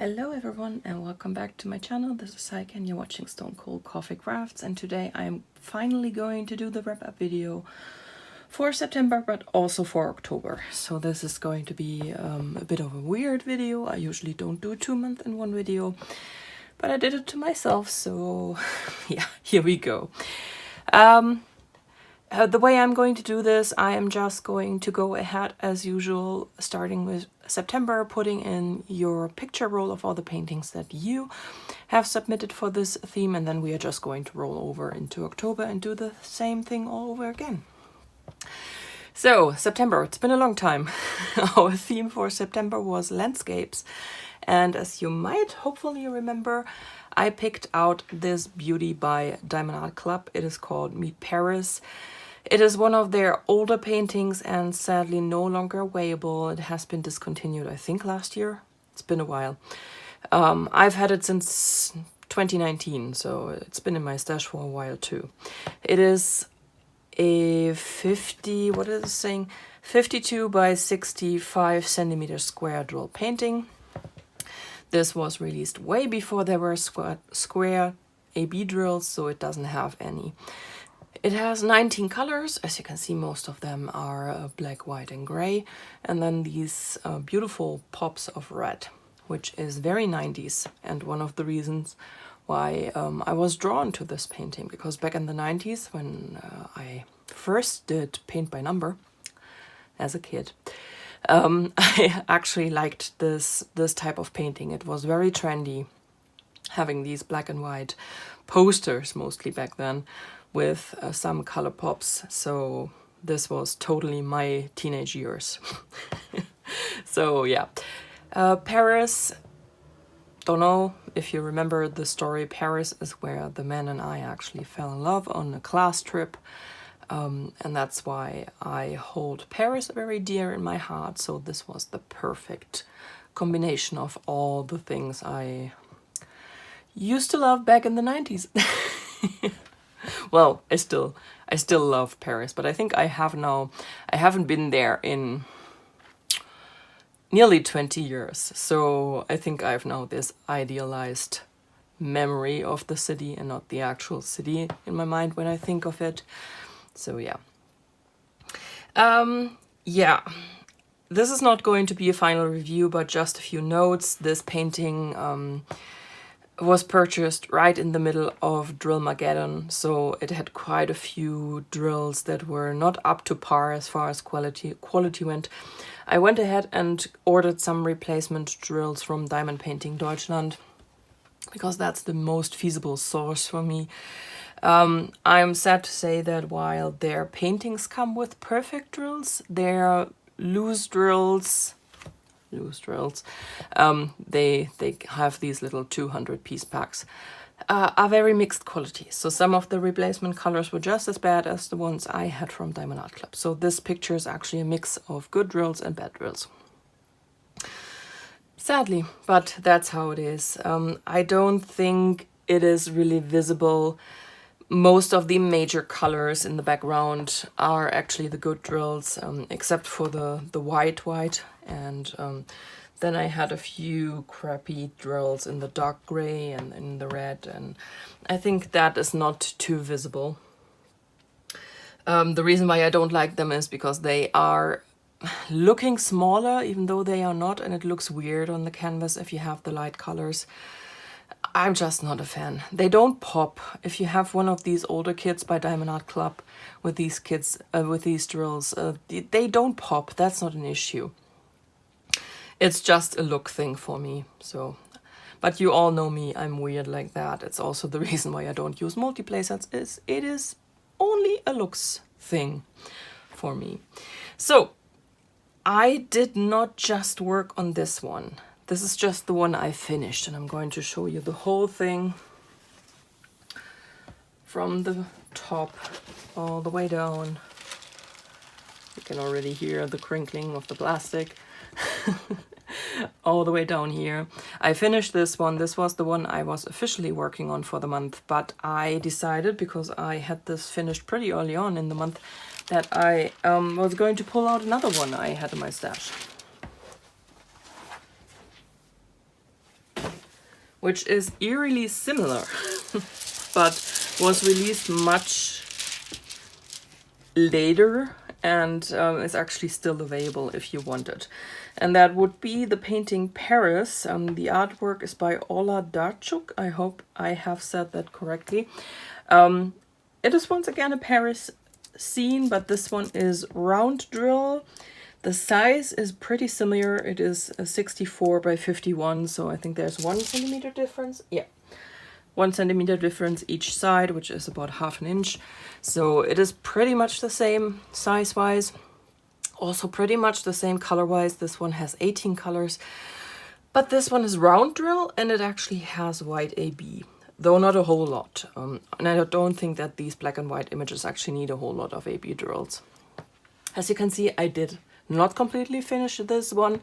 Hello everyone and welcome back to my channel. This is Saika and you're watching Stone Cold Coffee Crafts, and today I'm finally going to do the wrap-up video for September but also for October. So this is going to be a bit of a weird video. I usually don't do 2 months in one video, but I did it to myself, so yeah, here we go. The way I'm going to do this, I am just going to go ahead as usual, starting with September, putting in your picture roll of all the paintings that you have submitted for this theme, and then we are just going to roll over into October and do the same thing all over again. So, September, it's been a long time. Our theme for September was landscapes, and as you might hopefully remember, I picked out this beauty by Diamond Art Club. It is called Meet Paris. It is one of their older paintings and sadly no longer weighable. It has been discontinued, I think, last year. It's been a while. I've had it since 2019, so it's been in my stash for a while too. It is a 52 by 65 centimeter square drill painting. This was released way before there were square AB drills, so it doesn't have any. It has 19 colors. As you can see, most of them are black, white and gray, and then these beautiful pops of red, which is very 90s, and one of the reasons why I was drawn to this painting, because back in the 90s when I first did paint by number as a kid, I actually liked this type of painting. It was very trendy, having these black and white posters mostly back then, with some color pops. So this was totally my teenage years. So yeah, Paris, don't know if you remember the story. Paris is where the man and I actually fell in love on a class trip, and that's why I hold Paris very dear in my heart. So this was the perfect combination of all the things I used to love back in the 90s. Well, I still love Paris, but I think I haven't been there in nearly 20 years. So I think I've now this idealized memory of the city and not the actual city in my mind when I think of it. So yeah. Yeah. This is not going to be a final review, but just a few notes. This painting was purchased right in the middle of Drillmageddon, so it had quite a few drills that were not up to par as far as quality went. I went ahead and ordered some replacement drills from Diamond Painting Deutschland, because that's the most feasible source for me. I'm sad to say that while their paintings come with perfect drills, their loose drills, they have these little 200 piece packs, are very mixed quality. So some of the replacement colors were just as bad as the ones I had from Diamond Art Club. So this picture is actually a mix of good drills and bad drills. Sadly, but that's how it is. I don't think it is really visible. Most of the major colors in the background are actually the good drills, except for the white, and then I had a few crappy drills in the dark gray and in the red, and I think that is not too visible. The reason why I don't like them is because they are looking smaller, even though they are not, and it looks weird on the canvas if you have the light colors. I'm just not a fan. They don't pop. If you have one of these older kits by Diamond Art Club with these kits, with these drills, they don't pop. That's not an issue. It's just a look thing for me. So, but you all know me. I'm weird like that. It's also the reason why I don't use multiplay sets. It is only a looks thing for me. So, I did not just work on this one. This is just the one I finished, and I'm going to show you the whole thing from the top all the way down. You can already hear the crinkling of the plastic. All the way down here. I finished this one. This was the one I was officially working on for the month, but I decided, because I had this finished pretty early on in the month, that I was going to pull out another one I had in my stash. which is eerily similar, but was released much later and is actually still available if you want it. And that would be the painting Paris. The artwork is by Ola Darchuk. I hope I have said that correctly. It is once again a Paris scene, but this one is round drill. The size is pretty similar. It is a 64 by 51, so I think there's 1 centimeter difference. Yeah, 1 centimeter difference each side, which is about ½ an inch. So it is pretty much the same size-wise. Also pretty much the same color-wise. This one has 18 colors, but this one is round drill and it actually has white AB, though not a whole lot. And I don't think that these black and white images actually need a whole lot of AB drills. As you can see, I did not completely finish this one.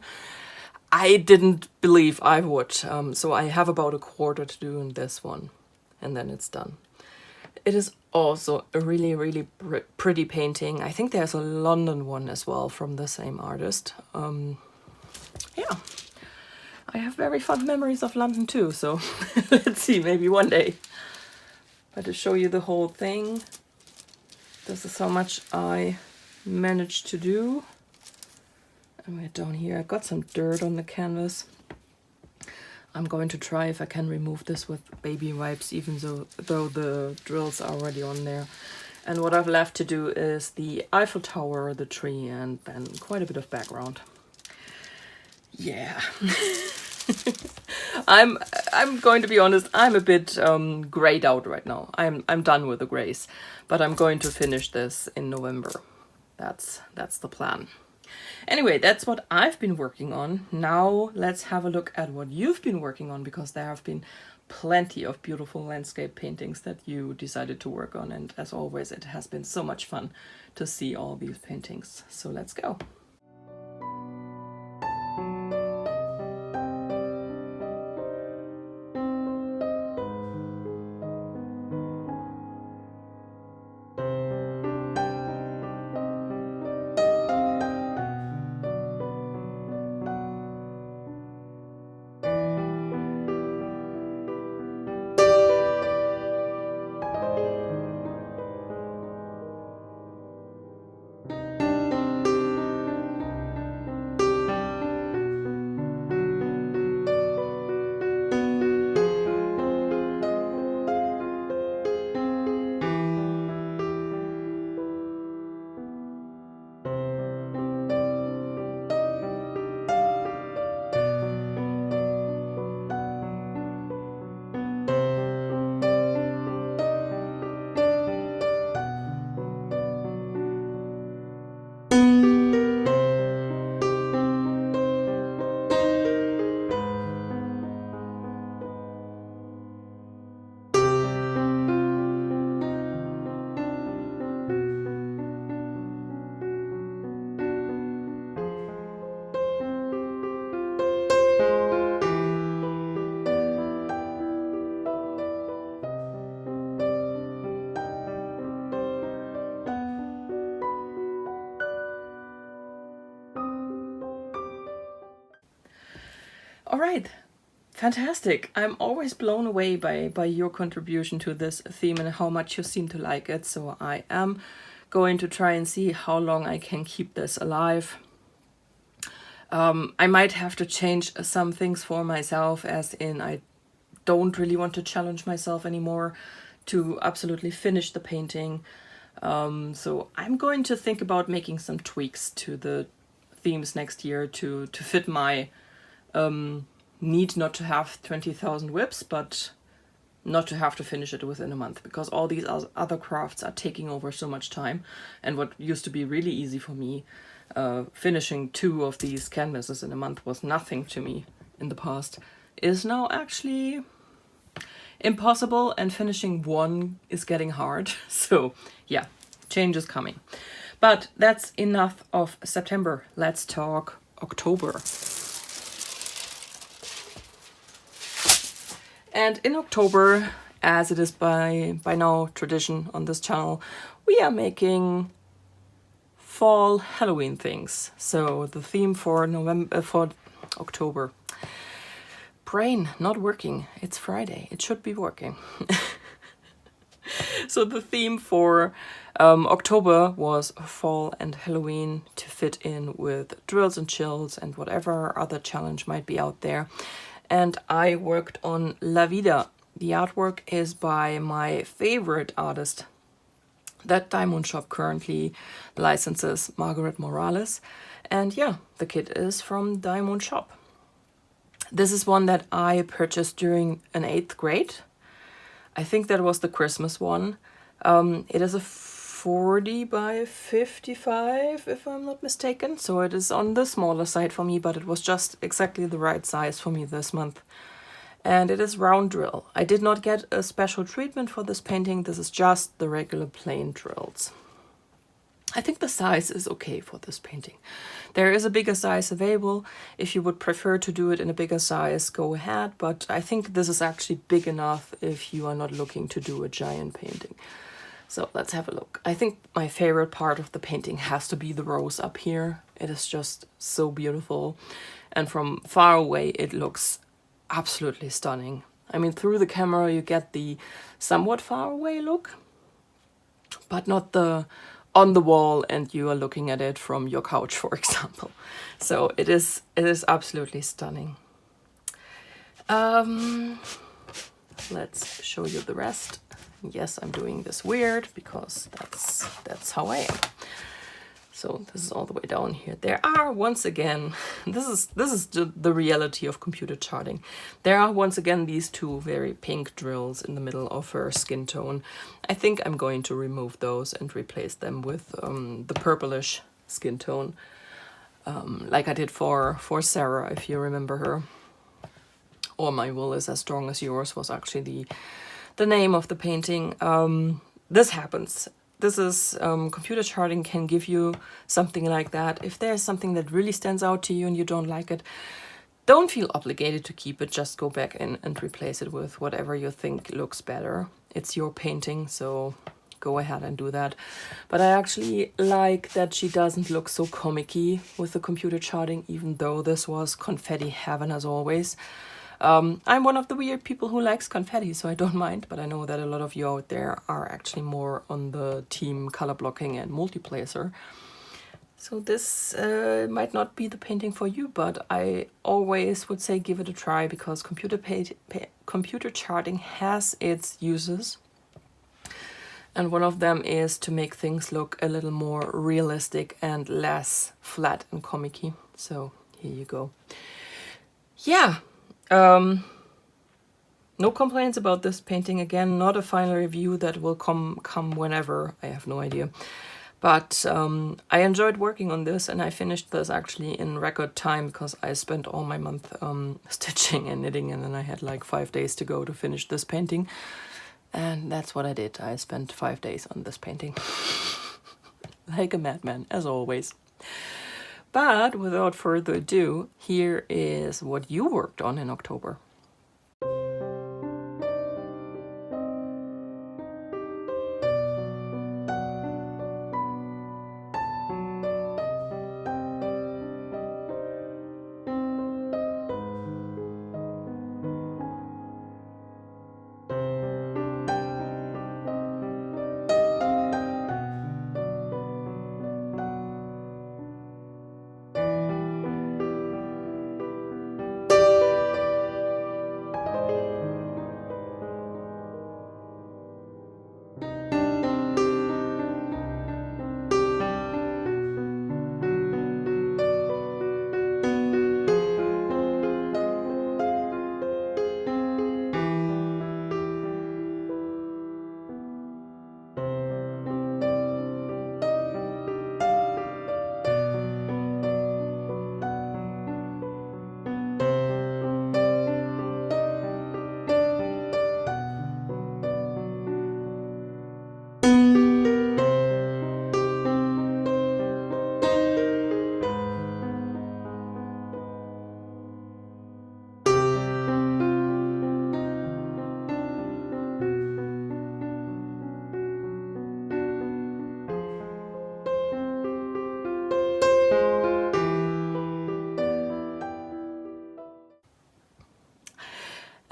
I didn't believe I would, so I have about a quarter to do in this one, and then it's done. It is also a really, really pretty painting. I think there's a London one as well from the same artist. Yeah, I have very fond memories of London too, so let's see, maybe one day. But to show you the whole thing, this is how much I managed to do. And we're down here. I got some dirt on the canvas. I'm going to try if I can remove this with baby wipes, even though the drills are already on there. And what I've left to do is the Eiffel Tower, the tree, and then quite a bit of background. Yeah. I'm going to be honest, I'm a bit grayed out right now. I'm done with the grays, but I'm going to finish this in November. That's the plan. Anyway, that's what I've been working on. Now let's have a look at what you've been working on, because there have been plenty of beautiful landscape paintings that you decided to work on. And as always, it has been so much fun to see all these paintings. So let's go. All right, fantastic. I'm always blown away by your contribution to this theme and how much you seem to like it. So I am going to try and see how long I can keep this alive. I might have to change some things for myself, as in I don't really want to challenge myself anymore to absolutely finish the painting. So I'm going to think about making some tweaks to the themes next year to fit my need not to have 20,000 whips, but not to have to finish it within a month, because all these other crafts are taking over so much time. And what used to be really easy for me, finishing 2 of these canvases in a month was nothing to me in the past, is now actually impossible, and finishing 1 is getting hard. So yeah, change is coming. But that's enough of September. Let's talk October. And in October, as it is by now tradition on this channel, we are making fall Halloween things. So the theme for October, brain not working. It's Friday. It should be working. So the theme for October was fall and Halloween to fit in with drills and chills and whatever other challenge might be out there. And I worked on La Vida. The artwork is by my favorite artist that DIYmoon shop currently licenses, Margaret Morales. And yeah, the kit is from DIYmoon shop. This is one that I purchased during an 8th grade. I think that was the Christmas one. It is a 40 by 55, if I'm not mistaken. So it is on the smaller side for me, but it was just exactly the right size for me this month. And it is round drill. I did not get a special treatment for this painting. This is just the regular plain drills. I think the size is okay for this painting. There is a bigger size available. If you would prefer to do it in a bigger size, go ahead. But I think this is actually big enough if you are not looking to do a giant painting. So let's have a look. I think my favorite part of the painting has to be the rose up here. It is just so beautiful. And from far away, it looks absolutely stunning. I mean, through the camera, you get the somewhat far away look, but not the on the wall and you are looking at it from your couch, for example. So it is absolutely stunning. Let's show you the rest. Yes, I'm doing this weird because that's how I am. So this is all the way down here. There are once again, this is the reality of computer charting. There are once again these two very pink drills in the middle of her skin tone. I think I'm going to remove those and replace them with the purplish skin tone, like I did for Sarah, if you remember her. Or My Will Is As Strong As Yours was actually the name of the painting. This happens. This is, computer charting can give you something like that. If there's something that really stands out to you and you don't like it, don't feel obligated to keep it. Just go back in and replace it with whatever you think looks better. It's your painting, so go ahead and do that. But I actually like that she doesn't look so comic-y with the computer charting, even though this was confetti heaven as always. I'm one of the weird people who likes confetti, so I don't mind, but I know that a lot of you out there are actually more on the team color blocking and multiplacer. So this might not be the painting for you, but I always would say give it a try because computer charting has its uses. And one of them is to make things look a little more realistic and less flat and comic-y. So here you go. Yeah. No complaints about this painting. Again, not a final review that will come whenever. I have no idea. But I enjoyed working on this, and I finished this actually in record time because I spent all my month stitching and knitting, and then I had like 5 days to go to finish this painting. And that's what I did. I spent 5 days on this painting. Like a madman, as always. But without further ado, here is what you worked on in October.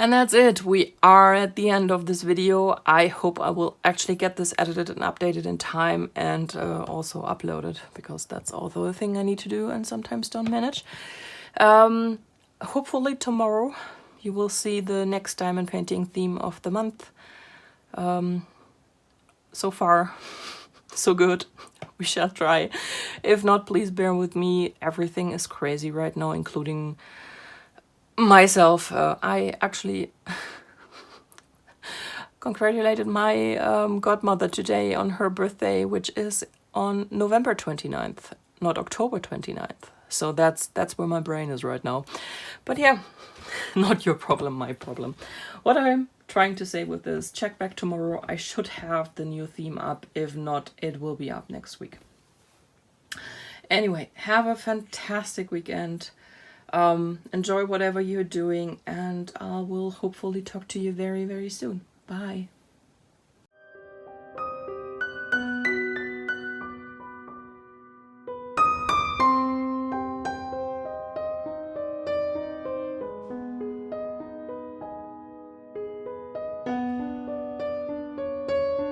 And that's it. We are at the end of this video. I hope I will actually get this edited and updated in time and also uploaded, because that's also a thing I need to do and sometimes don't manage. Hopefully tomorrow you will see the next diamond painting theme of the month. So far, so good. We shall try. If not, please bear with me. Everything is crazy right now, including myself. I actually congratulated my godmother today on her birthday, which is on November 29th, not October 29th. So that's where my brain is right now. But yeah, not your problem, my problem. What I'm trying to say with this, check back tomorrow. I should have the new theme up. If not, it will be up next week. Anyway, have a fantastic weekend. Enjoy whatever you're doing, and I will hopefully talk to you very, very soon. Bye.